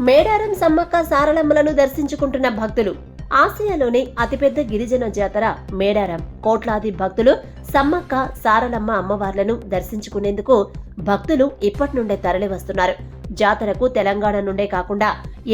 మేడారం సమ్మక్క సారలమ్మలను దర్శించుకుంటున్న భక్తులు. ఆసియాలోనే అతిపెద్ద గిరిజన జాతర మేడారం. కోట్లాది భక్తులు సమ్మక్క సారలమ్మ అమ్మవార్లను దర్శించుకునేందుకు భక్తులు ఇప్పటి నుండే తరలి వస్తున్నారు. జాతరకు తెలంగాణ నుండే కాకుండా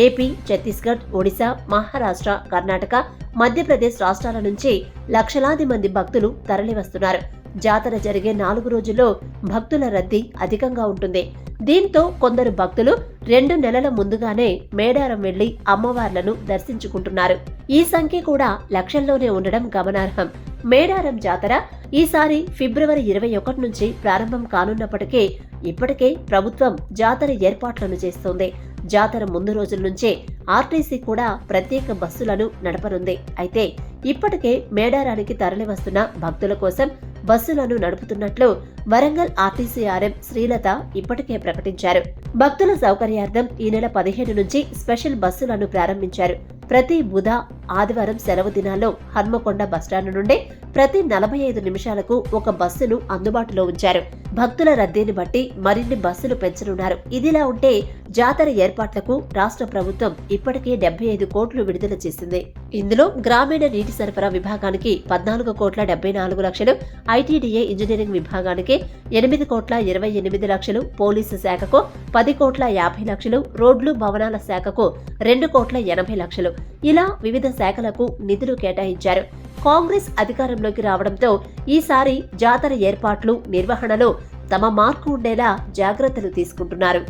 ఏపీ, ఛత్తీస్గఢ్, ఒడిశా, మహారాష్ట్ర, కర్ణాటక, మధ్యప్రదేశ్ రాష్ట్రాల నుంచి లక్షలాది మంది భక్తులు తరలి వస్తున్నారు. జాతర జరిగే 4 రోజుల్లో భక్తుల రద్దీ అధికంగా ఉంటుంది. దీంతో కొందరు భక్తులు 2 నెలల ముందుగానే మేడారం వెళ్లి అమ్మవార్లను దర్శించుకుంటున్నారు. ఈ సంఖ్య కూడా లక్షల్లోనే ఉండడం గమనార్హం. మేడారం జాతర ఈసారి ఫిబ్రవరి 21 నుంచి ప్రారంభం కానున్నప్పటికీ ఇప్పటికే ప్రభుత్వం జాతర ఏర్పాట్లను చేస్తోంది. జాతర ముందు రోజుల నుంచే ఆర్టీసీ కూడా ప్రత్యేక బస్సులను నడపనుంది. అయితే ఇప్పటికే మేడారానికి తరలి వస్తున్న భక్తుల కోసం బస్సులను నడుపుతున్నట్లు వరంగల్ ఆర్టీసీ ఆర్ఎం శ్రీలత ఇప్పటికే ప్రకటించారు. భక్తుల సౌకర్యార్థం ఈ నెల 15 నుంచి స్పెషల్ బస్సులను ప్రారంభించారు. ప్రతి బుధ, ఆదివారం సెలవు దినాల్లో హన్మకొండ బస్టాండ్ నుండి ప్రతి 45 నిమిషాలకు ఒక బస్సును అందుబాటులో ఉంచారు. భక్తుల రద్దీని బట్టి మరిన్ని బస్సులు పెంచనున్నారు. ఇదిలా ఉంటే జాతర ఏర్పాట్లకు రాష్ట్ర ప్రభుత్వం ఇప్పటికే 75 కోట్లు విడుదల చేసింది. ఇందులో గ్రామీణ నీటి సరఫరా విభాగానికి 14,74,00,000, ఐటీడీఏ ఇంజనీరింగ్ విభాగానికి 8,28,00,000, పోలీసు శాఖకు 10,50,00,000, రోడ్లు భవనాల శాఖకు 2,80,00,000 ఇలా వివిధ శాఖలకు నిధులు కేటాయించారు. కాంగ్రెస్ అధికారంలోకి రావడంతో ఈసారి జాతర ఏర్పాట్లు, నిర్వహణలో తమ మార్కు ఉండేలా జాగ్రత్తలు తీసుకుంటున్నారు.